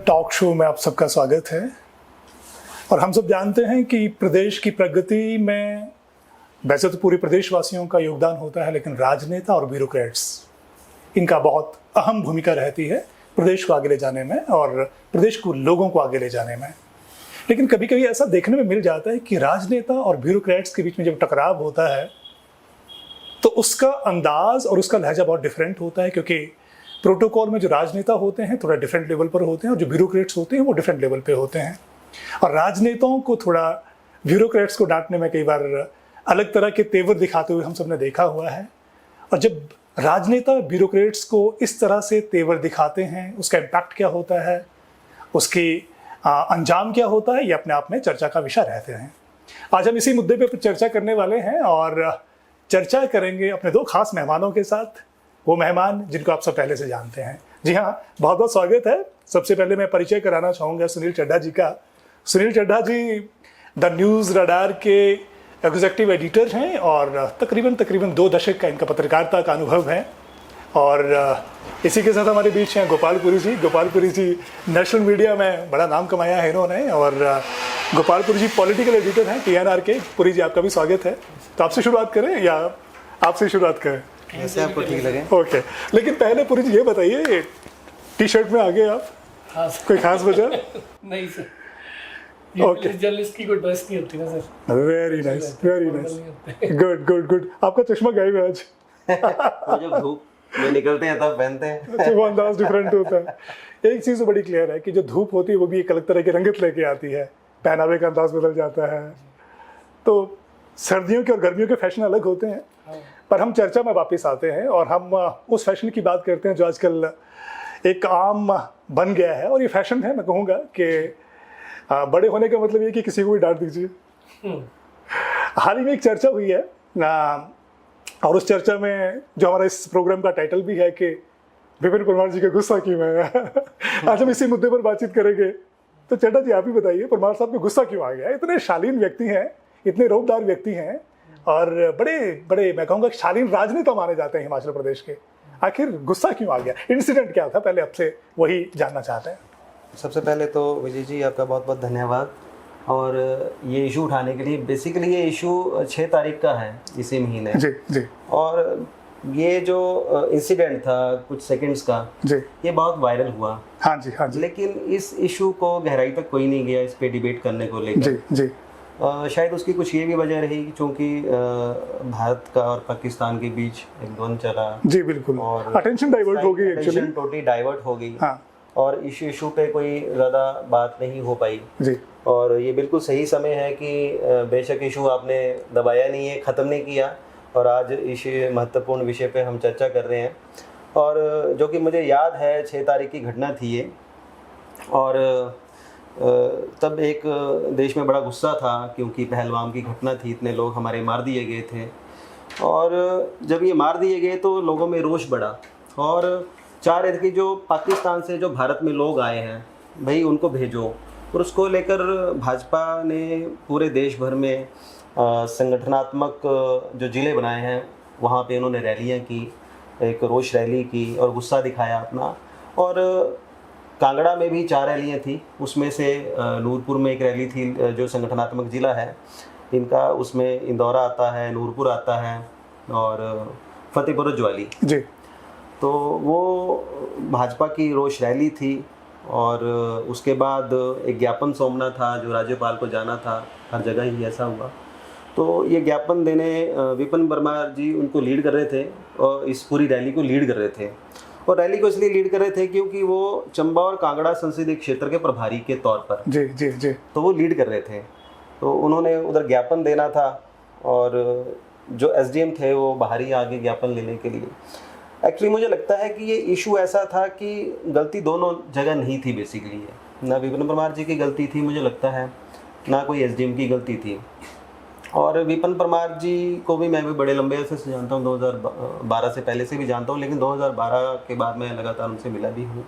Talk show में आप सबका स्वागत है। और हम सब जानते हैं कि प्रदेश की प्रगति में वैसे तो पूरे प्रदेशवासियों का योगदान होता है, लेकिन राजनेता और ब्यूरोक्रेट्स इनका बहुत अहम भूमिका रहती है प्रदेश को आगे ले जाने में और प्रदेश को लोगों को आगे ले जाने में। लेकिन कभी कभी ऐसा देखने में मिल जाता है कि राजनेता और ब्यूरोक्रेट्स के बीच में जब टकराव होता है तो उसका अंदाज और उसका लहजा बहुत डिफरेंट होता है, क्योंकि प्रोटोकॉल में जो राजनेता होते हैं थोड़ा डिफरेंट लेवल पर होते हैं और जो ब्यूरोक्रेट्स होते हैं वो डिफरेंट लेवल पे होते हैं। और राजनेताओं को थोड़ा ब्यूरोक्रेट्स को डांटने में कई बार अलग तरह के तेवर दिखाते हुए हम सब ने देखा हुआ है। और जब राजनेता ब्यूरोक्रेट्स को इस तरह से तेवर दिखाते हैं, उसका इम्पैक्ट क्या होता है, उसकी अंजाम क्या होता है, ये अपने आप में चर्चा का विषय रहते हैं। आज हम इसी मुद्दे पर चर्चा करने वाले हैं और चर्चा करेंगे अपने दो खास मेहमानों के साथ, वो मेहमान जिनको आप सब पहले से जानते हैं। जी हाँ, बहुत बहुत स्वागत है। सबसे पहले मैं परिचय कराना चाहूँगा सुनील चड्ढा जी का। सुनील चड्ढा जी द न्यूज़ रडार के एग्जीक्यूटिव एडिटर हैं और तकरीबन 2 दशक का इनका पत्रकारिता का अनुभव है। और इसी के साथ हमारे बीच हैं गोपाल पुरी जी। गोपाल पुरी जी नेशनल मीडिया में बड़ा नाम कमाया है इन्होंने, और गोपाल पुरी जी पॉलिटिकल एडिटर हैं TNR के। पुरी जी आपका भी स्वागत है। तो आपसे शुरुआत करें या आपसे शुरुआत करें, ऐसे आपको ठीक लगे? ओके। लेकिन पहले पुरी जी ये बताइए, टी-शर्ट में आ गए आप? हाँ कोई खास वजह? नहीं सर, ओके। जर्नलिस्ट की कोई ड्रेस नहीं होती ना sir. Very nice, very nice, good good good. आपका चश्मा गायब है आज। वो जब धूप में निकलते हैं तब पहनते हैं। अच्छा, वो अंदाज डिफरेंट होता है। एक चीज़ तो बड़ी क्लियर है कि जो धूप होती है वो भी एक अलग तरह की रंगत लेके आती है, पहनावे का अंदाज बदल जाता है। तो सर्दियों के और गर्मियों के फैशन अलग होते हैं। पर हम चर्चा में वापस आते हैं और हम उस फैशन की बात करते हैं जो आजकल एक आम बन गया है। और ये फैशन है, मैं कहूँगा कि बड़े होने का मतलब ये कि किसी को भी डांट दीजिए। हाल ही में एक चर्चा हुई है और उस चर्चा में जो हमारा इस प्रोग्राम का टाइटल भी है कि विपिन परमार जी का गुस्सा क्यों है। आज हम इसी मुद्दे पर बातचीत करेंगे। तो चड्ढा जी आप ही बताइए, परमार साहब को गुस्सा क्यों आ गया? इतने शालीन व्यक्ति हैं, इतने रौबदार व्यक्ति हैं और बड़े बड़े मैं कहूँगा शालीन राजनेता माने जाते हैं हिमाचल प्रदेश के। आखिर गुस्सा क्यों आ गया? इंसिडेंट क्या था, पहले आपसे वही जानना चाहते हैं। सबसे पहले तो विजय जी आपका बहुत बहुत धन्यवाद। और ये इशू उठाने के लिए, बेसिकली ये इशू 6 तारीख का है इसी महीने। जी जी। और ये जो इंसिडेंट था कुछ सेकंड्स का जी, ये बहुत वायरल हुआ। हाँ जी, हाँ जी। लेकिन इस इशू को गहराई तक कोई नहीं गया इस पे डिबेट करने को लेकर। जी जी। शायद उसकी कुछ ये भी वजह रही क्योंकि भारत का और पाकिस्तान के बीच एक द्वंद्व चला। जी बिल्कुल, और अटेंशन डाइवर्ट हो गई, एक्चुअली टोटली डाइवर्ट हो गई। हाँ। और इस इशू पे कोई ज़्यादा बात नहीं हो पाई जी। और ये बिल्कुल सही समय है कि बेशक इशू आपने दबाया नहीं है, ख़त्म नहीं किया, और आज इस महत्वपूर्ण विषय पे हम चर्चा कर रहे हैं। और जो कि मुझे याद है 6 तारीख की घटना थी ये, और तब एक देश में बड़ा गुस्सा था क्योंकि पहलगाम की घटना थी, इतने लोग हमारे मार दिए गए थे। और जब ये मार दिए गए तो लोगों में रोष बढ़ा और चाह रहे थे कि जो पाकिस्तान से जो भारत में लोग आए हैं भाई उनको भेजो। और उसको लेकर भाजपा ने पूरे देश भर में संगठनात्मक जो ज़िले बनाए हैं वहाँ पे उन्होंने रैलियाँ की, एक रोष रैली की और गुस्सा दिखाया अपना। और कांगड़ा में भी 4 रैलियाँ थी, उसमें से नूरपुर में एक रैली थी जो संगठनात्मक ज़िला है इनका, उसमें इंदौरा आता है, नूरपुर आता है और फतेहपुर ज्वाली जी। तो वो भाजपा की रोष रैली थी। और उसके बाद एक ज्ञापन सौंपना था जो राज्यपाल को जाना था, हर जगह ही ऐसा हुआ। तो ये ज्ञापन देने विपिन परमार जी उनको लीड कर रहे थे और इस पूरी रैली को लीड कर रहे थे। और रैली को इसलिए लीड कर रहे थे क्योंकि वो चंबा और कांगड़ा संसदीय क्षेत्र के प्रभारी के तौर पर जी जी जी, तो वो लीड कर रहे थे। तो उन्होंने उधर ज्ञापन देना था और जो SDM थे वो बाहर ही आगे ज्ञापन लेने के लिए। एक्चुअली मुझे लगता है कि ये इशू ऐसा था कि गलती दोनों जगह नहीं थी बेसिकली, ना विपिन परमार जी की गलती थी मुझे लगता है, ना कोई SDM की गलती थी। और विपिन परमार जी को भी मैं भी बड़े लंबे अरसे से जानता हूँ, 2012 से पहले से भी जानता हूँ, लेकिन 2012 के बाद मैं लगातार उनसे मिला भी हूँ।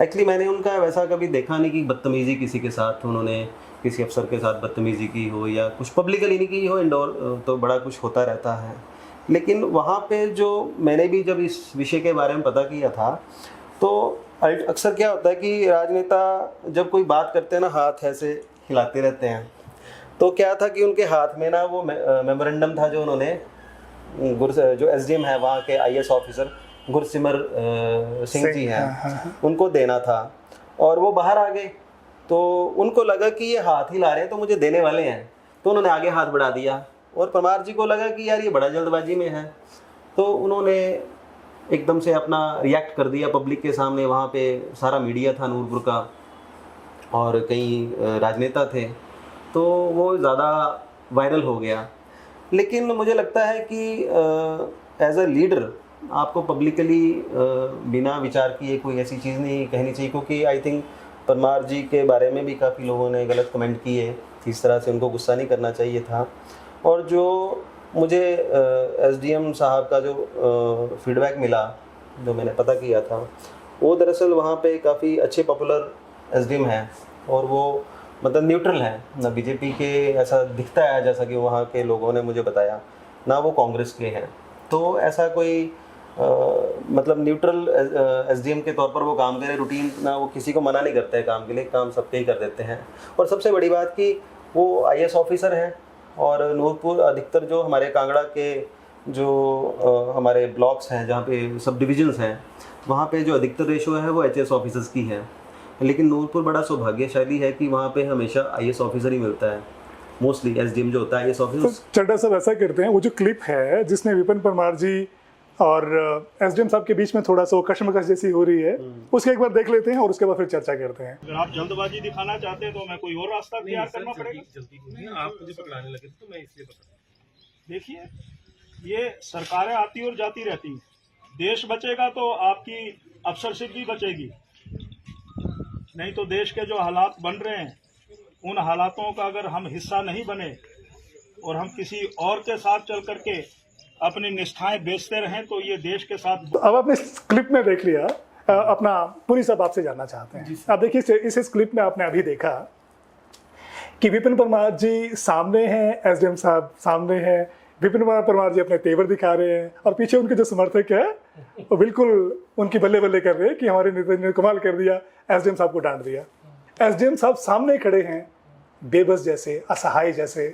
एक्चुअली मैंने उनका वैसा कभी देखा नहीं कि बदतमीज़ी किसी के साथ, उन्होंने किसी अफसर के साथ बदतमीज़ी की हो या कुछ पब्लिकली नहीं की हो, इंडोर तो बड़ा कुछ होता रहता है। लेकिन वहाँ पे जो मैंने भी जब इस विषय के बारे में पता किया था तो अक्सर क्या होता है कि राजनेता जब कोई बात करते हैं ना, हाथ ऐसे हिलाते रहते हैं। तो क्या था कि उनके हाथ में ना वो मेमोरेंडम था जो उन्होंने जो एसडीएम है वहाँ के आईएएस ऑफिसर गुरसिमर सिंह जी हैं, उनको देना था। और वो बाहर आ गए, तो उनको लगा कि ये हाथ हिला रहे हैं तो मुझे देने वाले हैं, तो उन्होंने आगे हाथ बढ़ा दिया। और परमार जी को लगा कि यार ये बड़ा जल्दबाजी में है, तो उन्होंने एकदम से अपना रिएक्ट कर दिया पब्लिक के सामने। वहाँ पे सारा मीडिया था नूरपुर का और कई राजनेता थे, तो वो ज़्यादा वायरल हो गया। लेकिन मुझे लगता है कि एज अ लीडर आपको पब्लिकली बिना विचार किए कोई ऐसी चीज़ नहीं कहनी चाहिए, क्योंकि आई थिंक परमार जी के बारे में भी काफ़ी लोगों ने गलत कमेंट किए, इस तरह से उनको गुस्सा नहीं करना चाहिए था। और जो मुझे एसडीएम साहब का जो फीडबैक मिला, जो मैंने पता किया था, वो दरअसल वहाँ पे काफ़ी अच्छे पॉपुलर एसडीएम हैं और वो मतलब न्यूट्रल है, ना बीजेपी के ऐसा दिखता है जैसा कि वहाँ के लोगों ने मुझे बताया, ना वो कांग्रेस के हैं। तो ऐसा कोई मतलब न्यूट्रल एसडीएम के तौर पर वो काम करे, रूटीन ना, वो किसी को मना नहीं करते हैं काम के लिए, काम सबके ही कर देते हैं। और सबसे बड़ी बात कि वो आईएएस ऑफिसर हैं और नूरपुर अधिकतर जो हमारे कांगड़ा के जो हमारे ब्लॉक्स हैं जहाँ पे सब डिविजन्स हैं, वहाँ पे जो अधिकतर रेशो है वो एचएएस ऑफिसर्स की है। लेकिन नूरपुर बड़ा सौभाग्यशाली है कि वहाँ पे हमेशा आईएएस ऑफिसर ही मिलता है, मोस्टली एसडीएम जो होता है आईएएस ऑफिसर। तो चड्ढा साहब ऐसा करते हैं, वो जो क्लिप है जिसमें विपिन परमार जी और एसडीएम साहब के बीच में थोड़ा सा कशमकश जैसी हो रही है, उसको एक बार देख लेते हैं और उसके बाद फिर चर्चा करते हैं। अगर आप जल्दबाजी दिखाना चाहते हैं तो मैं कोई और रास्ता तैयार करना पड़ेगा। जल्दी आप मुझे पकड़ाने लगे तो मैं इसलिए पकड़ा। देखिए, ये सरकारें आती और जाती रहती, देश बचेगा तो आपकी अफसरशिप भी बचेगी, नहीं तो देश के जो हालात बन रहे हैं उन हालातों का अगर हम हिस्सा नहीं बने और हम किसी और के साथ चल करके अपनी निष्ठाएं बेचते रहें तो ये देश के साथ। तो अब आपने क्लिप में देख लिया, अपना पूरी सब आपसे जानना चाहते हैं। आप देखिए इस क्लिप में आपने अभी देखा कि विपिन परमार जी सामने हैं, एसडीएम साहब सामने हैं, विपिन परमार जी अपने तेवर दिखा रहे हैं और पीछे उनके जो समर्थक है वो बिल्कुल उनकी बल्ले बल्ले कर रहे हैं कि हमारे नेता ने कमाल कर दिया, एसडीएम साहब को डांट दिया। एसडीएम साहब सामने खड़े हैं, बेबस जैसे, असहाय जैसे,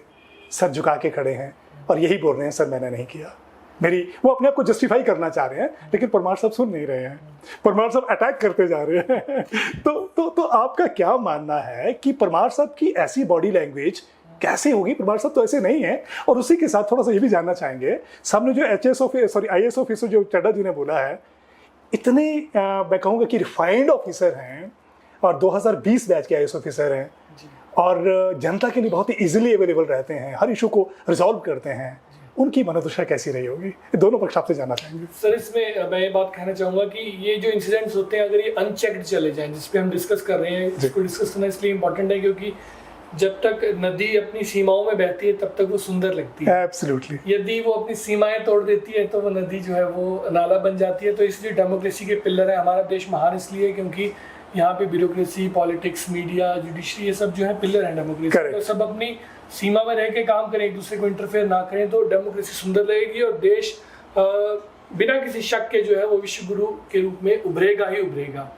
सर झुका के खड़े हैं और यही बोल रहे हैं, सर मैंने नहीं किया, मेरी, वो अपने आप को जस्टिफाई करना चाह रहे हैं, लेकिन परमार साहब सुन नहीं रहे हैं, परमार साहब अटैक करते जा रहे हैं। तो आपका क्या मानना है कि परमार साहब की ऐसी बॉडी लैंग्वेज कैसे होगी? परमार साहब तो ऐसे नहीं है। और उसी के साथ थोड़ा सा ये भी जानना चाहेंगे, सामने जो आईएएस ऑफिसर जो चड्ढा जी ने बोला है, इतने मैं कहूँगा कि रिफाइंड ऑफिसर हैं और 2020 बैच के आईएएस ऑफिसर हैं और जनता के लिए बहुत ही इजीली अवेलेबल रहते हैं, हर इशू को रिजॉल्व करते हैं, उनकी मनोदशा कैसी रही होगी? दोनों पक्ष आपसे जानना चाहेंगे। सर, इसमें मैं ये बात कहना चाहूँगा कि ये जो इंसिडेंट्स होते हैं अगर ये अनचेक्ड चले जाएं, जिस पे हम डिस्कस कर रहे हैं, इसको डिस्कस करना इसलिए इम्पोर्टेंट है क्योंकि जब तक नदी अपनी सीमाओं में बहती है तब तक वो सुंदर लगती है। एब्सोल्युटली। यदि वो अपनी सीमाएं तोड़ देती है तो वो नदी जो है वो नाला बन जाती है। तो इसलिए डेमोक्रेसी के पिलर है। हमारा देश महान इसलिए क्योंकि यहाँ पे ब्यूरोक्रेसी, पॉलिटिक्स, मीडिया, जुडिशरी, ये सब जो है पिलर है डेमोक्रेसी। तो सब अपनी सीमा में रह के काम करें, एक दूसरे को इंटरफेयर ना करें, तो डेमोक्रेसी सुंदर लगेगी और देश बिना किसी शक के जो है वो विश्व गुरु के रूप में उभरेगा ही उभरेगा।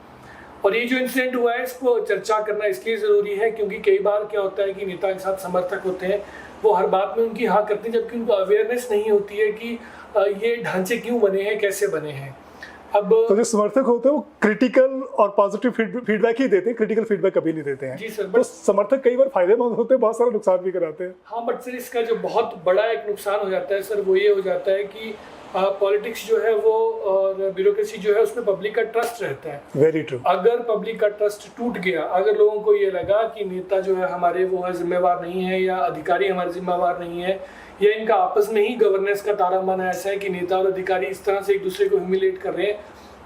और ये जो इंसिडेंट हुआ है इसको चर्चा करना इसलिए ज़रूरी है क्योंकि कई बार क्या होता है कि नेता के साथ समर्थक होते हैं, वो हर बात में उनकी हाँ करते हैं, जबकि उनको अवेयरनेस नहीं होती है कि ये ढांचे क्यों बने हैं, कैसे बने हैं। अब तो जो समर्थक होते हैं वो क्रिटिकल और पॉजिटिव फीडबैक ही देते हैं, क्रिटिकल फीडबैक कभी नहीं देते हैं। जी सर, तो समर्थक कई बार फायदेमंद होते हैं, बहुत सारा नुकसान भी कराते हैं। हाँ, बट सर इसका जो बहुत बड़ा एक नुकसान हो जाता है सर, वो ये हो जाता है कि पॉलिटिक्स जो है वो और ब्यूरोक्रेसी जो है उसमें पब्लिक का ट्रस्ट रहता है। Very true. अगर पब्लिक का ट्रस्ट टूट गया, अगर लोगों को ये लगा कि नेता जो है हमारे वो है जिम्मेवार नहीं है या अधिकारी हमारे जिम्मेवार नहीं है या इनका आपस में ही गवर्नेंस का तारामाना ऐसा है कि नेता और अधिकारी इस तरह से एक दूसरे को ह्यूमिलेट कर रहे हैं,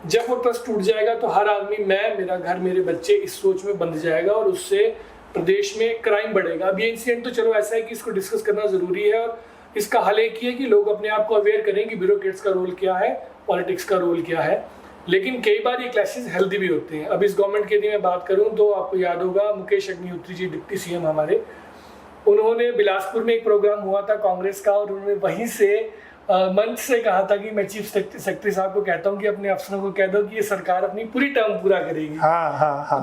जब वो ट्रस्ट टूट जाएगा तो हर आदमी मैं, मेरा घर, मेरे बच्चे इस सोच में बंध जाएगा और उससे प्रदेश में क्राइम बढ़ेगा। अब ये इंसिडेंट तो चलो ऐसा है कि इसको डिस्कस करना जरूरी है और इसका हल एक ही है कि लोग अपने आप को अवेयर करें कि ब्यूरोक्रेट्स का रोल क्या है, पॉलिटिक्स का रोल क्या है। लेकिन कई बार ये क्लैशेस हेल्दी भी होते हैं। अब इस गवर्नमेंट के यदि मैं बात करूं तो आपको याद होगा मुकेश अग्निहोत्री जी, डिप्टी सीएम हमारे, उन्होंने बिलासपुर में एक प्रोग्राम हुआ था कांग्रेस का और उन्होंने वहीं से मंच से कहा था कि मैं चीफ सेक्रेटरी साहब को कहता हूँ कि अपने अफसरों को कह दो कि ये सरकार अपनी पूरी टर्म पूरा करेगी।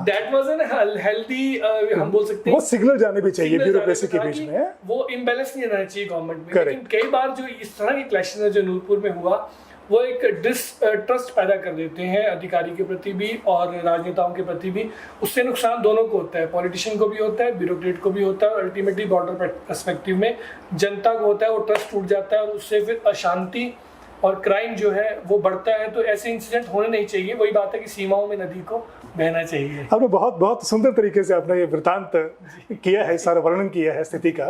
दैट वाज एन हेल्दी, हम बोल सकते हैं वो सिग्नल जाने भी चाहिए ब्यूरोक्रेसी के बीच में, वो इम्बैलेंस नहीं रहना चाहिए गवर्नमेंट में। लेकिन कई बार जो इस तरह के क्लैशेस है जो नूरपुर में हुआ, वो एक डिसट्रस्ट पैदा कर देते हैं अधिकारी के प्रति भी और राजनेताओं के प्रति भी। उससे नुकसान दोनों को होता है, पॉलिटिशियन को भी होता है, ब्यूरोक्रेट को भी होता है, और अल्टीमेटली ब्रॉडर पर्सपेक्टिव में जनता को होता है। वो ट्रस्ट टूट जाता है और उससे फिर अशांति और क्राइम जो है वो बढ़ता है। तो ऐसे इंसिडेंट होने नहीं चाहिए। वही बात है कि सीमाओं में नदी को बहना चाहिए। आपने बहुत बहुत सुंदर तरीके से आपने ये वृतांत किया है, सारा वर्णन किया है स्थिति का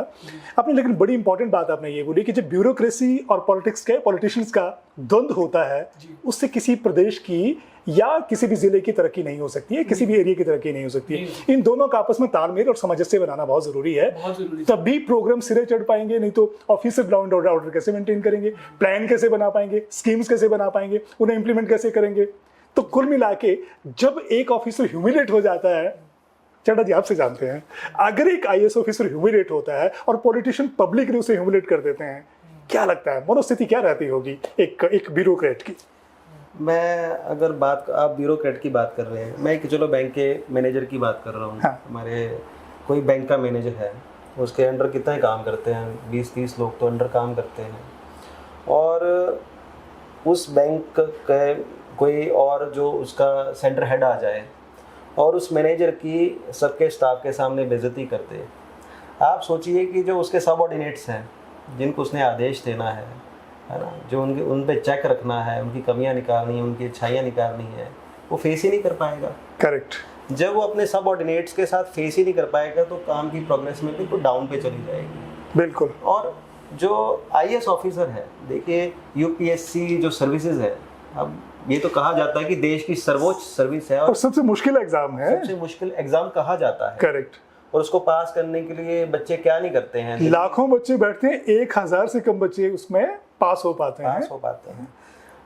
आपने। लेकिन बड़ी इंपॉर्टेंट बात आपने ये बोली कि जब ब्यूरोक्रेसी और पॉलिटिशियंस का द्वंद्व होता है, उससे किसी प्रदेश की या किसी भी जिले की तरक्की नहीं हो सकती है, किसी भी एरिया की तरक्की नहीं हो सकती है। इन दोनों का आपस में तालमेल और सामंजस्य बनाना बहुत जरूरी है, तभी प्रोग्राम सिरे चढ़ पाएंगे। नहीं तो ऑफिसर लॉ एंड ऑर्डर कैसे मेंटेन करेंगे, प्लान कैसे बना पाएंगे, स्कीम्स कैसे बना पाएंगे, उन्हें इंप्लीमेंट कैसे करेंगे। तो कुल मिला के जब एक ऑफिसर ह्यूमिलेट हो जाता है, चड्ढा जी आपसे जानते हैं, अगर एक IAS ऑफिसर ह्यूमिलेट होता है और पॉलिटिशियन पब्लिकली उसे ह्यूमिलेट कर देते हैं, क्या लगता है मनोस्थिति क्या रहती होगी एक ब्यूरोक्रेट की? मैं अगर आप ब्यूरोक्रेट की बात कर रहे हैं, मैं एक चलो बैंक के मैनेजर की बात कर रहा हूँ। हाँ। हमारे कोई बैंक का मैनेजर है, उसके अंडर कितना काम करते हैं, 20-30 लोग तो अंडर काम करते हैं। और उस बैंक के कोई और जो उसका सेंटर हेड आ जाए और उस मैनेजर की सबके स्टाफ के सामने बेइज्जती करते, आप सोचिए कि जो उसके सबऑर्डिनेट्स हैं, जिनको उसने आदेश देना है ना, जो उन पे चेक रखना है, उनकी कमियां निकालनी है, उनकी अच्छाइयाँ निकालनी है, वो फेस ही नहीं कर पाएगा। करेक्ट। जब वो अपने सबऑर्डिनेट्स के साथ फेस ही नहीं कर पाएगा तो काम की प्रोग्रेस में बिल्कुल डाउन पे चली जाएगी। बिल्कुल। और जो IAS ऑफिसर है, देखिए UPSC जो सर्विसेज है, अब ये तो कहा जाता है कि देश की सर्वोच्च सर्विस है और सबसे मुश्किल एग्जाम है, सबसे मुश्किल एग्जाम कहा जाता है। करेक्ट। और उसको पास करने के लिए बच्चे क्या नहीं करते हैं, लाखों बच्चे बैठते हैं, 1000 से कम बच्चे उसमें पास हो पाते हैं।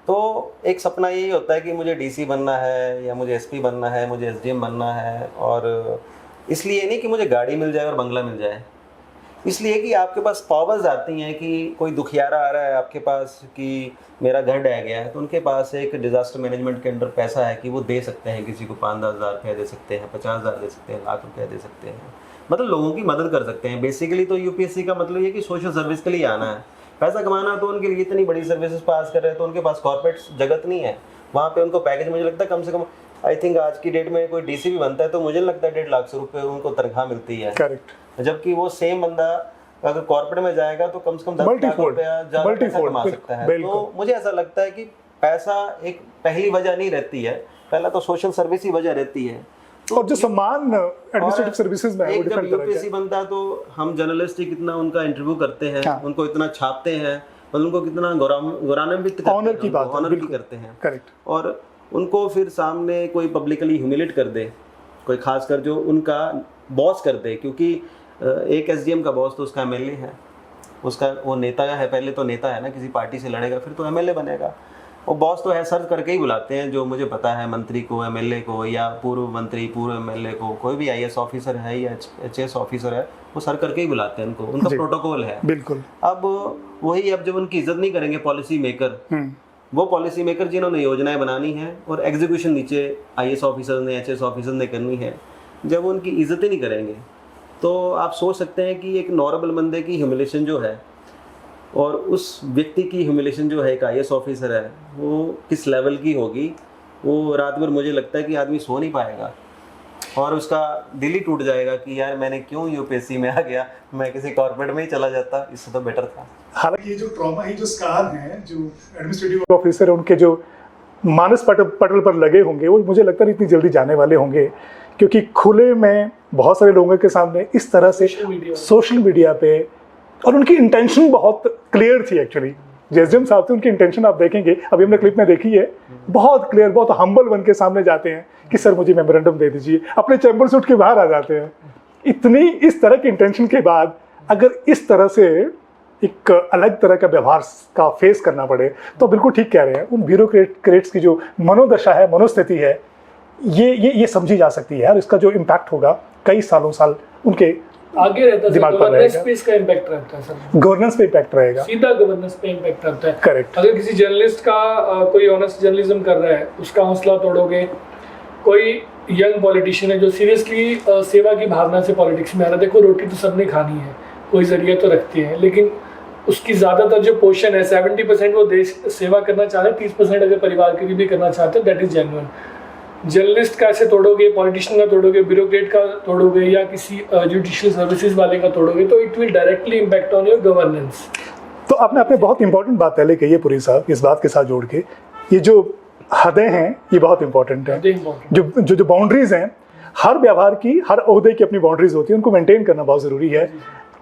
तो एक सपना यही होता है कि मुझे DC बनना है, या मुझे SP बनना है, मुझे SDM बनना है। और इसलिए नहीं कि मुझे गाड़ी मिल जाए और बंगला मिल जाए, इसलिए कि आपके पास पावर्स आती हैं कि कोई दुखियारा आ रहा है आपके पास कि मेरा घर ढह गया है, तो उनके पास एक डिजास्टर मैनेजमेंट के अंदर पैसा है कि वो दे सकते हैं, किसी को 5-10 हज़ार रुपया दे सकते हैं, 50,000 दे सकते हैं, लाख रुपया दे सकते हैं, मतलब लोगों की मदद कर सकते हैं। बेसिकली तो UPSC का मतलब ये कि सोशल सर्विस के लिए आना है, पैसा कमाना। तो उनके लिए इतनी बड़ी सर्विसेज पास कर रहे हैं, तो उनके पास कॉर्पोरेट जगत नहीं है, वहाँ पे उनको पैकेज मुझे लगता है कम से कम, आई थिंक आज की डेट में कोई DC भी बनता है तो मुझे लगता है 1.5 लाख रुपये उनको तनख्वाह मिलती है। करेक्ट। जबकि वो सेम बंदा अगर कॉर्पोरेट में जाएगा तो कम से कम 10 लाख रुपया ज़्यादा पैसा कमा सकता है। तो मुझे ऐसा लगता है कि पैसा एक पहली वजह नहीं रहती है, पहला तो सोशल सर्विस ही वजह रहती है। और जो सम्मान एडमिनिस्ट्रेटिव सर्विसेज में है, जब UPSC बनता है तो हम जर्नलिस्ट कितना उनका इंटरव्यू करते हैं, हाँ। उनको इतना छापते हैं और उनको कितना गौरवान्वित करते हैं। करेक्ट। और उनको फिर सामने कोई पब्लिकली ह्यूमिलेट कर दे, कोई खासकर जो उनका बॉस कर दे, क्योंकि एक SDM का बॉस तो उसका MLA है, उसका वो नेता है, पहले तो नेता है ना, किसी पार्टी से लड़ेगा फिर तो MLA बनेगा। वो बॉस तो है सर करके ही बुलाते हैं, जो मुझे पता है मंत्री को, MLA को, या पूर्व मंत्री, पूर्व MLA को, कोई भी IAS ऑफिसर है या HS ऑफिसर है, वो सर करके ही बुलाते हैं उनको, उनका प्रोटोकॉल है। बिल्कुल। अब वही, अब जब उनकी इज्जत नहीं करेंगे पॉलिसी मेकर, वो पॉलिसी मेकर जिन्होंने योजनाएं बनानी है और एग्जीक्यूशन नीचे IAS ऑफिसर ने, HS ऑफिसर ने करनी है, जब वो उनकी इज्जत ही नहीं करेंगे तो आप सोच सकते हैं कि एक नॉर्मल बंदे की ह्यूमिलेशन जो है और उस व्यक्ति की ह्यूमिलेशन जो है, एक IAS ऑफिसर है, वो किस लेवल की होगी। वो रात भर मुझे लगता है कि आदमी सो नहीं पाएगा और उसका दिल ही टूट जाएगा कि यार मैंने क्यों UPSC में आ गया, मैं किसी कॉर्पोरेट में ही चला जाता, इससे तो बेटर था। हालांकि ये जो ट्रॉमा है, जो स्कार हैं, जो एडमिनिस्ट्रेटिव ऑफिसर उनके जो मानस पटल पर लगे होंगे, वो मुझे लगता है इतनी जल्दी जाने वाले होंगे, क्योंकि खुले में बहुत सारे लोगों के सामने इस तरह से सोशल मीडिया पे, और उनकी इंटेंशन बहुत क्लियर थी एक्चुअली। SDM साहब थे, उनकी इंटेंशन आप देखेंगे, अभी हमने क्लिप में देखी है, बहुत क्लियर, बहुत हम्बल बन के सामने जाते हैं कि सर मुझे मेमोरेंडम दे दीजिए, अपने चैम्बर से उठ के बाहर आ जाते हैं। इतनी इस तरह की इंटेंशन के बाद अगर इस तरह से एक अलग तरह का व्यवहार का फेस करना पड़े, तो बिल्कुल ठीक कह रहे हैं। उन ब्यूरोक्रेट्स की जो मनोदशा है, मनोस्थिति है, ये समझी जा सकती है और इसका जो इम्पैक्ट होगा कई साल उनके आगे रहता है, दिमाग पर गवर्नेंस रहेगा। पे इसका इम्पैक्ट रहता है सर, गवर्नेंस पे इम्पैक्ट रहेगा, सीधा गवर्नेंस पे इम्पैक्ट रहता है। करेक्ट। अगर किसी जर्नलिस्ट का कोई ऑनेस्ट जर्नलिज्म कर रहा है, उसका हौसला तोड़ोगे। कोई यंग पॉलिटिशियन है जो सीरियसली सेवा की भावना से पॉलिटिक्स में आ रहा है, देखो रोटी तो सबने खानी है, कोई जरिया तो रखते हैं, लेकिन उसकी ज़्यादातर जो पोर्शन है 70% वो देश सेवा करना चाह रहे हैं, 30% अगर परिवार के लिए भी करना चाहते हैं, दैट इज जेन्युइन। जर्नलिस्ट का ऐसे तोड़ोगे, पॉलिटिशियन का तोड़ोगे, ब्यूरोक्रेट का तोड़ोगे या किसी जुडिशियल सर्विसेज वाले का तोड़ोगे, तो it will directly impact on your governance. तो आपने बहुत इंपॉर्टेंट बात पहले कही है पुरी साहब, इस बात के साथ जोड़ के, ये जो हदें हैं ये बहुत इंपॉर्टेंट है। जो बाउंड्रीज हैं, हर व्यवहार की, हर ओहदे की अपनी बाउंड्रीज होती है, उनको मेंटेन करना बहुत ज़रूरी है।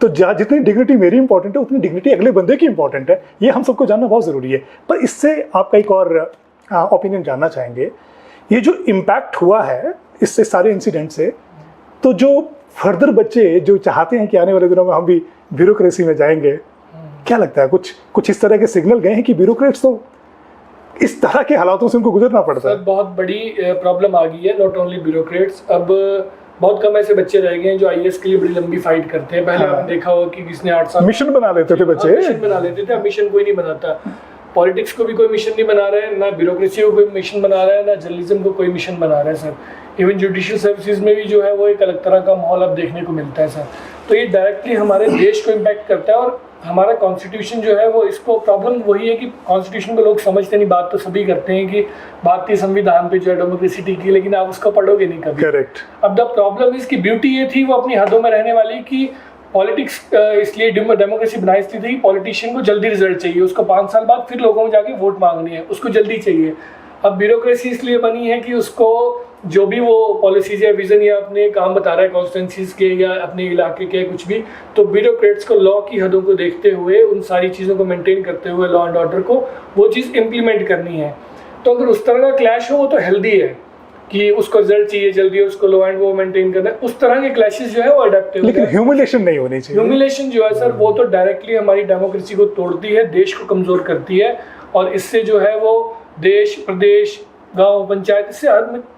तो जितनी डिग्निटी मेरी इंपॉर्टेंट है, उतनी डिग्निटी अगले बंदे की इंपॉर्टेंट है, ये हम सबको जानना बहुत ज़रूरी है। पर इससे आपका एक और ओपिनियन जानना चाहेंगे, ये जो इम्पैक्ट हुआ है इससे सारे इंसिडेंट से, तो जो फर्दर बच्चे जो चाहते हैं कि आने वाले दिनों में हम भी ब्यूरोक्रेसी में जाएंगे, क्या लगता है कुछ इस तरह के सिग्नल गए हैं कि ब्यूरोक्रेट्स तो इस तरह के हालातों से उनको गुजरना पड़ता है? बहुत बड़ी प्रॉब्लम आ गई है, नॉट ओनली ब्यूरोक्रेट्स। अब बहुत कम ऐसे बच्चे रह गए हैं जो आईएएस के लिए बड़ी लंबी फाइट करते हैं। पहले आपने देखा होगा कि किसने 8 साल मिशन बना लेते थे बच्चे, मिशन बना लेते थे, अब मिशन कोई नहीं बनाता। पॉलिटिक्स को भी कोई मिशन नहीं बना रहा है, ना ब्यूरोक्रेसी को कोई मिशन बना रहा है, ना जर्नलिज्म को कोई मिशन बना रहा है सर। इवन जुडिशियल सर्विसेज में भी जो है वो एक अलग तरह का माहौल अब देखने को मिलता है सर। तो ये डायरेक्टली हमारे देश को इम्पैक्ट करता है। और हमारा कॉन्स्टिट्यूशन जो है वो, इसको प्रॉब्लम वही है कि कॉन्स्टिट्यूशन को लोग समझते नहीं। बात तो सभी करते हैं कि भारतीय संविधान पे जो है डेमोक्रेसी टिकी, लेकिन आप उसको पढ़ोगे नहीं कभी। करेक्ट। अब द प्रॉब्लम इसकी ब्यूटी ये थी, वो अपनी हदों में रहने वाली, कि पॉलिटिक्स इसलिए डेमोक्रेसी बनाई इसलिए थी, पॉलिटिशियन को जल्दी रिजल्ट चाहिए, उसको 5 साल बाद फिर लोगों को जाके वोट मांगनी है, उसको जल्दी चाहिए। अब ब्यूरोक्रेसी इसलिए बनी है कि उसको जो भी वो पॉलिसीज या विजन या अपने काम बता रहा है कॉन्स्टिट्यूंसीज के या अपने इलाके के कुछ भी, तो ब्यूरोक्रेट्स को लॉ की हदों को देखते हुए, उन सारी चीज़ों को मेंटेन करते हुए, लॉ एंड ऑर्डर को वो चीज़ इम्प्लीमेंट करनी है। तो अगर उस तरह का क्लैश हो वो तो हेल्दी है कि उसको रिजल्ट चाहिए जल्दी, उसको लॉ एंड वो मेंटेन करना है। उस तरह के क्लैशेस जो है वो अडेप्टिव है, लेकिन ह्यूमिलेशन नहीं होनी चाहिए। ह्यूमिलेशन जो है सर वो तो डायरेक्टली हमारी डेमोक्रेसी को तोड़ती है, देश को कमज़ोर करती है, और इससे जो है वो देश, प्रदेश, गांव, पंचायत, इससे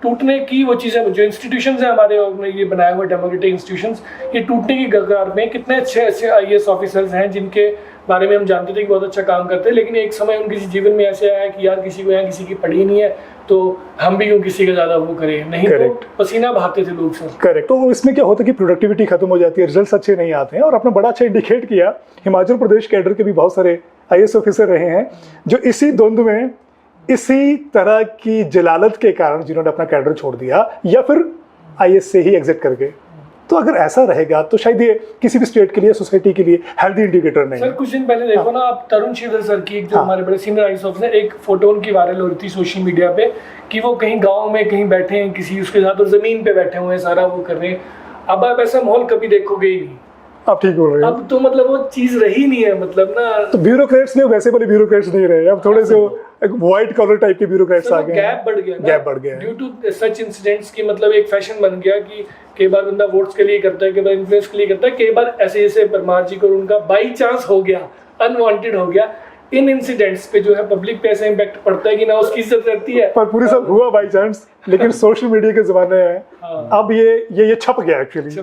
टूटने की वो चीज़ें, जो इंस्टीट्यूशंस हैं हमारे ये बनाए हुए डेमोक्रेटिक इंस्टीट्यूशंस, ये टूटने की कगार में। कितने अच्छे आईएएस ऑफिसर्स हैं जिनके बारे में हम जानते थे कि बहुत अच्छा काम करते हैं, लेकिन एक समय उनके जीवन में ऐसे आया कि यार किसी को यहाँ किसी की पड़ी नहीं है, तो हम भी क्यों किसी का ज़्यादा वो करें, नहीं तो पसीना बहाते थे लोग सर। करेक्ट। तो इसमें क्या होता है कि प्रोडक्टिविटी खत्म हो जाती है, रिजल्ट्स अच्छे नहीं आते हैं। और आपने बड़ा अच्छा इंडिकेट किया, हिमाचल प्रदेश कैडर के भी बहुत सारे आईएएस ऑफिसर रहे हैं जो इसी द्वंद्व में, इसी तरह की जलालत के कारण जिन्होंने अपना कैडर छोड़ दिया या फिर आईएएस से ही एग्जिट कर गए। तो अगर ऐसा रहेगा तो शायद ये किसी भी स्टेट के लिए, सोसाइटी के लिए हेल्दी इंडिकेटर नहीं है। सर कुछ दिन पहले देखो ना आप, तरुण श्रीधर सर की, जो हमारे बड़े सीनियर आईएएस ऑफिसर, एक फोटो उनकी वायरल हो रही थी सोशल मीडिया पे कि वो कहीं गाँव में कहीं बैठे हैं किसी उसके साथ, और जमीन पे बैठे हुए हैं, सारा वो कर रहे हैं। अब आप ऐसा माहौल कभी देखोगे ही नहीं। आप ठीक बोल रहे हैं। अब तो मतलब वो चीज रही नहीं है, मतलब ना, तो ब्यूरोक्रेट्स ने वैसे वाले ब्यूरोक्रेट्स नहीं रहे, अब थोड़े से व्हाइट कॉलर टाइप के ब्यूरोक्रेट्स आ गए, गैप बढ़ गया, गैप बढ़ गया ड्यू टू सच इंसिडेंट्स की। मतलब एक फैशन बन गया कि कई बार बंदा वोट्स के लिए करता है, कई बार इन्फ्लुएंस के लिए करता है, कई बार ऐसे जैसे परमार जी को उनका बाई चांस हो गया, अनवांटेड हो गया। इन इंसिडेंट्स पे जो है पब्लिक पे ऐसा इम्पैक्ट पड़ता है कि ना उसकी इज्जत रहती है। पर पूरी सब हुआ बाई चांस, लेकिन सोशल मीडिया के जमाने हैं, अब ये छप गया एक्चुअली,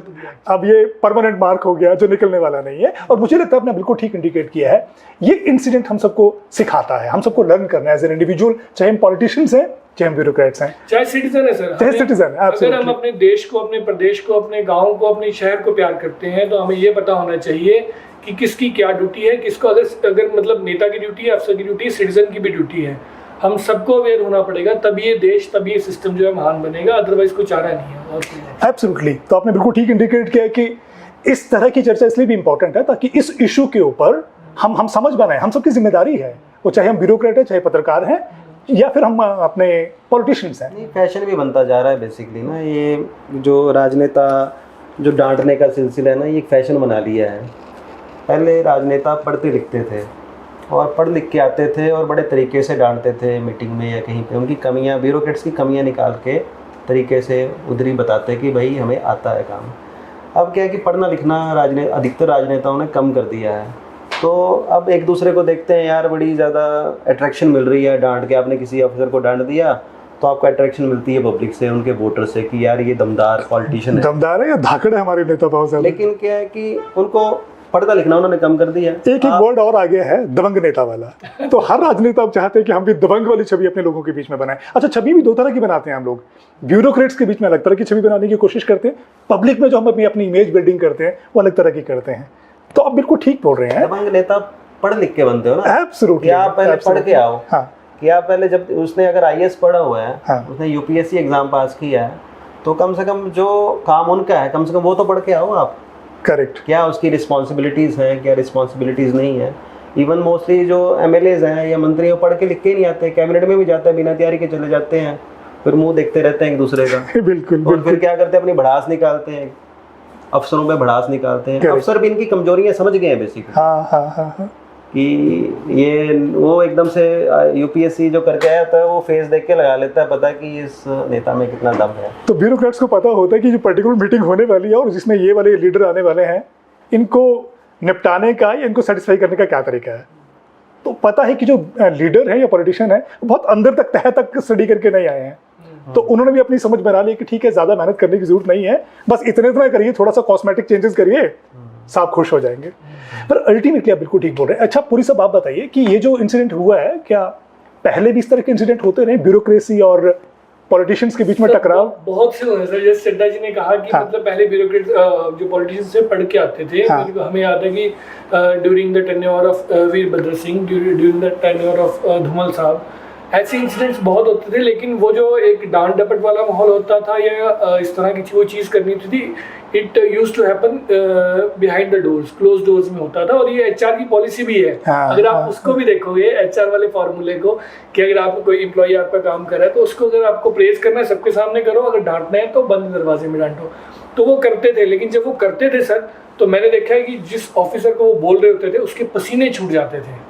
अब ये परमानेंट मार्क हो गया जो निकलने वाला नहीं है। और मुझे लगता है आपने बिल्कुल ठीक इंडिकेट किया है, ये इंसिडेंट हम सबको सिखाता है, हम सबको लर्न करना है एज एन इंडिविजुअल, चाहे हम पॉलिटिशियंस हैं, चाहे हम ब्यूरोक्रेट्स हैं, चाहे सिटीजन है सर, चाहे सिटीजन है। अगर हम अपने देश को, अपने प्रदेश को, अपने गाँव को, अपने शहर को प्यार करते हैं, तो हमें ये पता होना चाहिए कि किसकी क्या ड्यूटी है, किसको अगर मतलब नेता की ड्यूटी है, अफसर की ड्यूटी है, सिटीजन की भी ड्यूटी है। हम सबको अवेयर होना पड़ेगा, तभी ये देश, तभी ये सिस्टम जो है महान बनेगा, अदरवाइज कोई चारा नहीं है। और एब्सोल्युटली। तो आपने बिल्कुल ठीक इंडिकेट किया कि इस तरह की चर्चा इसलिए भी इंपॉर्टेंट है ताकि इस इशू के ऊपर हम समझ बनाए, हम सबकी जिम्मेदारी है, वो चाहे हम ब्यूरोक्रेट हैं, चाहे पत्रकार हैं, या फिर हम अपने पॉलिटिशियंस हैं। नहीं, फैशन भी बनता जा रहा है बेसिकली ना, ये जो राजनेता जो डांटने का सिलसिला है ना, ये एक फैशन बना लिया है। पहले राजनेता पढ़ते लिखते थे और पढ़ लिख के आते थे और बड़े तरीके से डांटते थे मीटिंग में या कहीं पे, उनकी कमियां, ब्यूरोक्रेट्स की कमियां निकाल के तरीके से उधरी बताते कि भाई हमें आता है काम। अब क्या है कि पढ़ना लिखना अधिकतर राजनेताओं ने कम कर दिया है, तो अब एक दूसरे को देखते हैं, यार बड़ी ज़्यादा अट्रैक्शन मिल रही है डांट के, आपने किसी ऑफिसर को डांट दिया तो आपको अट्रैक्शन मिलती है पब्लिक से, उनके वोटर से कि यार ये दमदार पॉलिटिशियन है, दमदार है या धाकड़ है हमारे नेता बहुत ज्यादा। लेकिन क्या है कि उनको पढ़ना लिखना उन्होंने कम कर दिया। एक वर्ड और आ गया है, दबंग नेता वाला। तो हर राजनेता अब चाहते हैं कि हम भी दबंग वाली छवि अपने लोगों के बीच में बनाएं। अच्छा, छवि भी दो तरह की बनाते हैं हम लोग, ब्यूरोक्रेट्स के बीच में अलग तरह की छवि बनाने की कोशिश करते हैं, पब्लिक में जो हम अपनी इमेज बिल्डिंग करते हैं वो अलग तरह की करते हैं। तो आप बिल्कुल ठीक बोल रहे हैं, दबंग नेता पढ़ लिख के बनते हो ना। एब्सोल्युटली, आप पहले पढ़ के आओ। हाँ, कि आप पहले, जब उसने अगर IAS पढ़ा हुआ है, हाँ, उसने UPSC एग्जाम पास किया है, तो कम से कम जो काम उनका है कम से कम वो तो पढ़ के आओ आप। करेक्ट। क्या उसकी रिस्पॉन्सिबिलिटीज़ हैं, क्या रिस्पॉन्सिबिलिटीज़ नहीं है। इवन मोस्टली जो MLAs हैं या मंत्री वो पढ़ के लिख के नहीं आते, कैबिनेट में भी जाते हैं बिना तैयारी के चले जाते हैं, फिर मुंह देखते रहते हैं एक दूसरे का। बिल्कुल। और फिर क्या करते हैं, अपनी भड़ास निकालते हैं, अफसरों पे भड़ास निकालते हैं। अफसर भी इनकी कमजोरियां समझ गए हैं बेसिकली। हाँ हाँ हाँ, कि ये वो एकदम से UPSC जो करके आया था वो फेस देख के लगा लेता है पता कि इस नेता में कितना दम है। तो ब्यूरोक्रेट्स को पता होता है कि जो पर्टिकुलर मीटिंग होने वाली है और जिसमें ये वाले लीडर आने वाले हैं, इनको निपटाने का या इनको सेटिस्फाई करने का क्या तरीका है। तो पता है कि जो लीडर है या पॉलिटिशियन है बहुत अंदर तक, तह तक स्टडी करके नहीं आए हैं, तो उन्होंने भी अपनी समझ बना ली कि ठीक है, ज़्यादा मेहनत करने की जरूरत नहीं है, बस इतना करिए, थोड़ा सा कॉस्मेटिक चेंजेस करिए, सब खुश हो जाएंगे। पर अल्टीमेटली आप बिल्कुल ठीक बोल रहे हैं। अच्छा, पूरी सब आप बताइए कि ये जो इंसिडेंट हुआ है, क्या पहले भी इस तरह के इंसिडेंट होते रहे, ब्यूरोक्रेसी और पॉलिटिशियंस के बीच में टकराव? बहुत से हुए सर, जैसे चड्डा जी ने कहा कि मतलब पहले ब्यूरोक्रेट जो पॉलिटिशियंस से पढ़ के आते थे। हमें याद है कि during the tenure of Virbhadra Singh, during the tenure of Dhumal साहब, ऐसे इंसिडेंट्स बहुत होते थे। लेकिन वो जो एक डांट डपट वाला माहौल होता था या इस तरह की वो चीज़ करनी थी, it used to happen behind the doors, close doors में होता था। और ये HR की पॉलिसी भी है। अगर आप उसको भी देखोगे, HR वाले फॉर्मूले को, कि अगर आप कोई एम्प्लॉई आपका काम कर रहा है तो उसको अगर आपको प्रेज करना है सबके सामने करो, अगर डांटना है तो बंद दरवाजे में डांटो। तो वो करते थे। लेकिन जब वो करते थे सर, तो मैंने देखा है कि जिस ऑफिसर को वो बोल रहे होते थे उसके पसीने छूट जाते थे,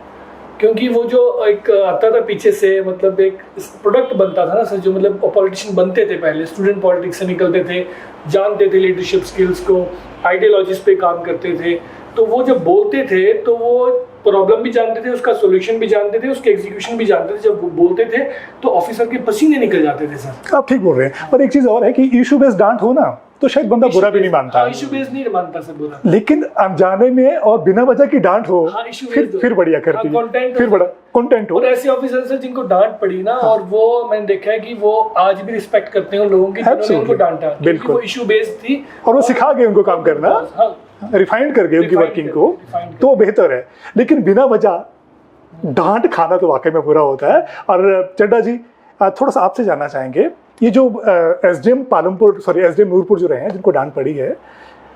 क्योंकि वो जो एक आता था पीछे से, मतलब एक प्रोडक्ट बनता था ना सर, जो मतलब पॉलिटिशियन बनते थे पहले, स्टूडेंट पॉलिटिक्स से निकलते थे, जानते थे लीडरशिप स्किल्स को, आइडियोलॉजीज पे काम करते थे। तो वो जब बोलते थे तो वो प्रॉब्लम भी जानते थे, उसका सोल्यूशन भी जानते थे, उसके एग्जीक्यूशन भी जानते थे। जब वो बोलते थे तो ऑफिसर के पसीने निकल जाते थे सर। आप ठीक बोल रहे हैं। पर एक चीज़ और है कि इशू बेस्ड डांट हो ना, तो शायद बंदा बुरा भी नहीं मानता। इशू बेस्ड नहीं मानता सर बुरा, लेकिन अनजाने में और बिना वजह की डांट हो, फिर बढ़िया करती है, फिर बड़ा कंटेंट हो। और ऐसे ऑफिसर्स हैं जिनको डांट पड़ी ना, और वो मैंने देखा है कि वो आज भी रिस्पेक्ट करते हैं उन लोगों की जिन्होंने उनको डांटा, क्योंकि वो इशू बेस्ड थी और वो सिखा गए उनको काम करना, रिफाइंड कर गए उनकी वर्किंग को, तो बेहतर है। लेकिन बिना वजह डांट खाना तो वाकई में बुरा होता है। और चड्डा जी, थोड़ा सा आपसे जानना चाहेंगे, ये जो SDM Palampur, sorry SDM Nurpur जो रहे हैं, जिनको डांट पड़ी है,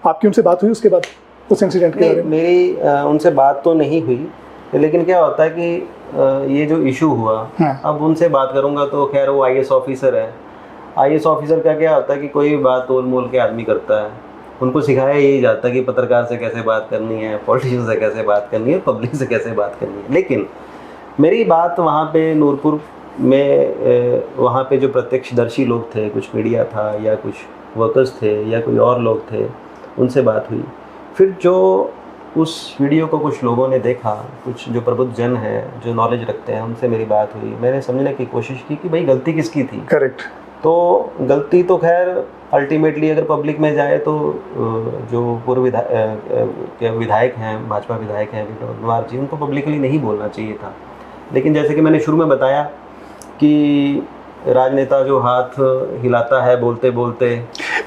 आपकी उनसे बात हुई उसके बाद, उस इंसिडेंट के बारे में? मेरी उनसे बात तो नहीं हुई, लेकिन क्या होता है कि ये जो इशू हुआ, अब उनसे बात करूंगा तो खैर वो IAS ऑफिसर है। IAS ऑफिसर का क्या होता है कि कोई भी बात तोल मोल के आदमी करता है, उनको सिखाया यही जाता है कि पत्रकार से कैसे बात करनी है, पॉलिटिशियन से कैसे बात करनी है, पब्लिक से कैसे बात करनी है। लेकिन मेरी बात वहाँ पे नूरपुर में, वहाँ पे जो प्रत्यक्षदर्शी लोग थे, कुछ मीडिया था या कुछ वर्कर्स थे या कोई और लोग थे, उनसे बात हुई। फिर जो उस वीडियो को कुछ लोगों ने देखा, कुछ जो प्रबुद्ध जन हैं, जो नॉलेज रखते हैं, उनसे मेरी बात हुई। मैंने समझने की कोशिश की कि भाई गलती किसकी थी। करेक्ट। तो गलती तो खैर अल्टीमेटली अगर पब्लिक में जाए तो जो पूर्व विधायक हैं, भाजपा विधायक हैं विनोद कुमार जी, उनको पब्लिकली नहीं बोलना चाहिए था। लेकिन जैसे कि मैंने शुरू में बताया कि राजनेता जो हाथ हिलाता है बोलते बोलते,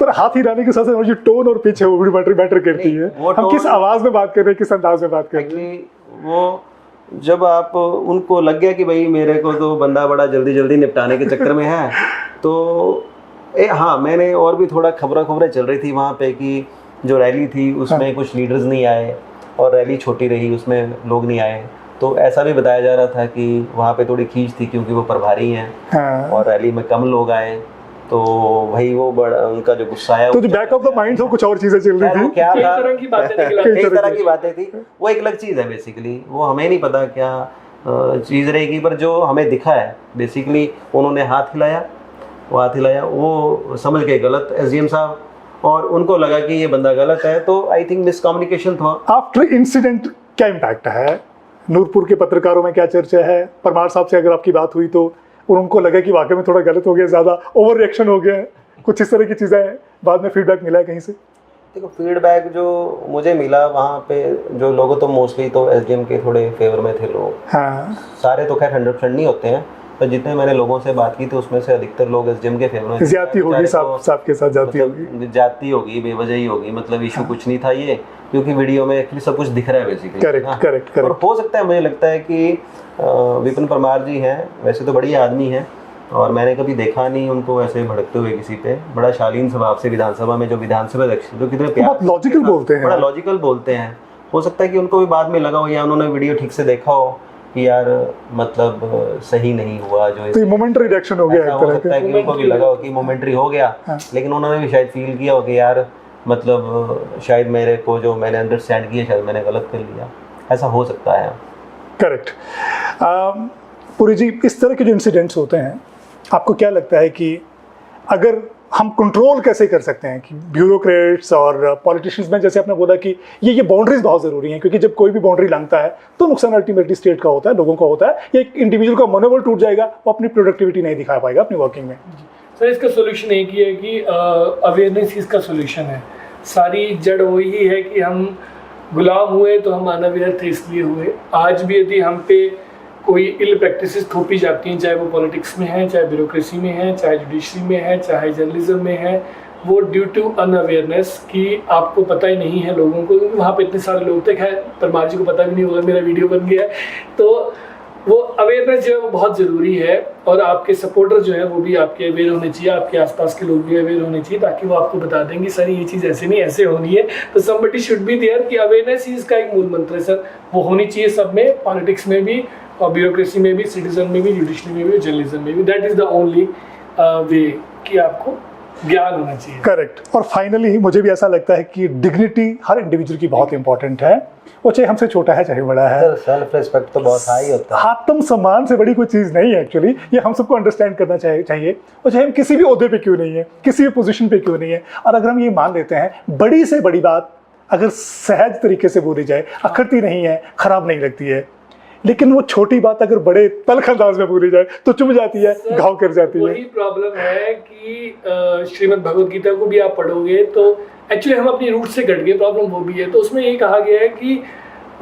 पर हाथ हिलाने के साथ साथ जो टोन और पिच है वो भी मैटर करती है। हम किस आवाज में बात कर रहे हैं, किस अंदाज में बात कर रहे हैं। वो जब आप उनको लग गया कि भाई मेरे को तो बंदा बड़ा जल्दी निपटाने के चक्कर में है, तो हाँ, मैंने और भी थोड़ा खबरें चल रही थी वहाँ पे कि जो रैली थी उसमें कुछ लीडर्स नहीं आए और रैली छोटी रही, उसमें लोग नहीं आए। तो ऐसा भी बताया जा रहा था कि वहाँ पे थोड़ी खींच थी क्योंकि वो प्रभारी हैं और रैली में कम लोग आए, तो भाई वो बड़ा उनका जो गुस्सा है, तो जो बैक ऑफ द माइंड हो कुछ और चीजें चल रही थी, क्या था, तरह की बातें कई तरह की बातें थी। वो एक अलग चीज़ है बेसिकली, वो हमें नहीं पता क्या चीज़ रहेगी, पर जो हमें दिखा है बेसिकली उन्होंने हाथ हिलाया, वो समझ गए गलत SDM साहब, और उनको लगा कि ये बंदा गलत है, तो आई थिंक मिसकम्युनिकेशन था। आफ्टर इंसिडेंट क्या इम्पैक्ट है, नूरपुर के पत्रकारों में क्या चर्चा है? परमार साहब से अगर आपकी बात हुई तो और उनको लगे कि वाकई में थोड़ा गलत हो गया, ज़्यादा ओवर रिएक्शन हो गया है, कुछ इस तरह की चीज़ें बाद में फीडबैक मिला है कहीं से? देखो, फीडबैक जो मुझे मिला वहाँ पे, जो लोगों तो मोस्टली तो एसडीएम के थोड़े फेवर में थे लोग। हाँ, सारे तो खैर 100% नहीं होते हैं, पर जितने मैंने लोगों से बात की थी उसमें से अधिकतर लोग एसडीएम के फेवर में। ज्यादती होगी, साहब के साथ जाती होगी, जाती होगी, बेवजह ही होगी, मतलब इशू कुछ नहीं था ये, क्योंकि वीडियो में एक्चुअली सब कुछ दिख रहा है बेसिकली। करेक्ट। और हो सकता है, मुझे लगता है कि विपिन परमार जी हैं, वैसे तो बड़ी आदमी हैं और मैंने कभी देखा नहीं उनको ऐसे भड़कते हुए किसी पे, बड़ा शालीन स्वभाव से विधानसभा में, जो विधानसभा अध्यक्ष जो कितने प्यार लॉजिकल बोलते हैं, बड़ा लॉजिकल बोलते हैं। हो सकता है कि उनको भी बाद में लगा हो या उन्होंने वीडियो ठीक से देखा हो कि यार मतलब सही नहीं हुआ, जो मोमेंटरी रिएक्शन हो गया, हो सकता है कि उनको भी लगा हो कि मोमेंटरी हो गया, लेकिन उन्होंने भी शायद फील किया हो कि यार मतलब शायद मेरे को जो मैंने अंडरस्टैंड किया शायद मैंने गलत कर लिया, ऐसा हो सकता है। करेक्ट। पुरी जी, इस तरह के जो इंसिडेंट्स होते हैं, आपको क्या लगता है कि अगर हम कंट्रोल कैसे कर सकते हैं कि ब्यूरोक्रेट्स और पॉलिटिशियंस में, जैसे आपने बोला कि ये बाउंड्रीज बहुत ज़रूरी हैं, क्योंकि जब कोई भी बाउंड्री लांघता है तो नुकसान अल्टीमेटली स्टेट का होता है, लोगों का होता है, या एक इंडिविजुअल का मनोबल टूट जाएगा, वो अपनी प्रोडक्टिविटी नहीं दिखा पाएगा अपनी वर्किंग में। सर, इसका सोल्यूशन एक ही है कि अवेयरनेस इसका सोल्यूशन है। सारी जड़ वही है कि हम गुलाम हुए तो हम अनअवेयर थे, इसलिए हुए। आज भी यदि हम पे कोई इल प्रैक्टिसेस थोपी जाती हैं, चाहे वो पॉलिटिक्स में है, चाहे ब्यूरोक्रेसी में है, चाहे जुडिशरी में है, चाहे जर्नलिज्म में है, वो ड्यू टू अनअवेयरनेस कि आपको पता ही नहीं है लोगों को, क्योंकि वहाँ पे इतने सारे लोग थे। खैर, परमार जी को पता भी नहीं होगा मेरा वीडियो बन गया है, तो वो अवेयरनेस जो है वो बहुत ज़रूरी है। और आपके सपोर्टर जो है वो भी आपके अवेयर होने चाहिए, आपके आसपास के लोग भी अवेयर होने चाहिए, ताकि वो आपको बता देंगे सर ये चीज़ ऐसे नहीं ऐसे होनी है। तो समबडी शुड बी देयर कि अवेयरनेस ही इसका एक मूल मंत्र है सर, वो होनी चाहिए सब में, पॉलिटिक्स में भी और ब्यूरोक्रेसी में भी, सिटीजन में भी, जुडिशरी में भी, जर्नलिज्म में भी। That is the only way कि आपको ज्ञान होना चाहिए। करेक्ट। और फाइनली मुझे भी ऐसा लगता है कि डिग्निटी हर इंडिविजुअल की बहुत इंपॉर्टेंट है, वो चाहे हमसे छोटा है चाहे बड़ा है। सेल्फ रिस्पेक्ट तो बहुत हाई होता है। आत्मसम्मान से बड़ी कोई चीज़ नहीं है एक्चुअली, ये हम सबको अंडरस्टैंड करना चाहिए। और चाहे हम किसी भी ओहदे पे क्यों नहीं है, किसी भी पोजीशन पे क्यों नहीं है, और अगर हम ये मान लेते हैं बड़ी से बड़ी बात अगर सहज तरीके से बोली जाए, अखरती नहीं है, खराब नहीं लगती है, लेकिन वो छोटी बात अगर बड़े तल्ख अंदाज में बोली जाए तो चुभ जाती है, घाव कर जाती है। वही प्रॉब्लम है कि श्रीमद् भगवद गीता को भी आप पढ़ोगे तो एक्चुअली हम अपनी रूट से कट गए, प्रॉब्लम वो भी है। तो उसमें ये कहा गया है कि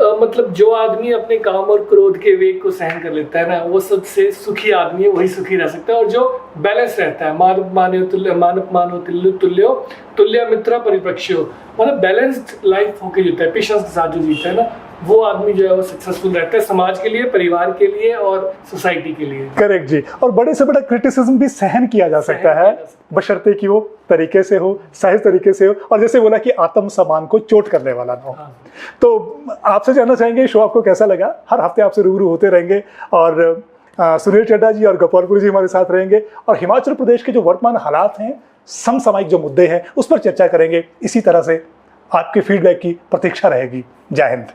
मतलब जो आदमी अपने काम और क्रोध के वेग को सहन कर लेता है ना, वो सबसे सुखी आदमी है, वही सुखी रह सकता है। और जो बैलेंस रहता है, मानव मानो तुल्यो तुल्य मित्र परिपक्ष्यो, मतलब बैलेंस्ड लाइफ होके जीता है, पेशेंस के साथ जो जीता है ना, वो आदमी जो है वो सक्सेसफुल रहता है, समाज के लिए, परिवार के लिए और सोसाइटी के लिए। करेक्ट जी। और बड़े से बड़ा क्रिटिसिज्म भी सहन किया जा सकता है, बशर्ते कि वो तरीके से हो, सहज तरीके से हो, और जैसे बोला कि आत्मसम्मान को चोट करने वाला ना हो। तो आपसे जानना चाहेंगे शो आपको कैसा लगा। हर हफ्ते आपसे रूबरू होते रहेंगे और सुनील चड्डा जी और गोपालपुरी जी हमारे साथ रहेंगे, और हिमाचल प्रदेश के जो वर्तमान हालात हैं, समसामयिक जो मुद्दे हैं, उस पर चर्चा करेंगे। इसी तरह से आपके फीडबैक की प्रतीक्षा रहेगी। जय हिंद।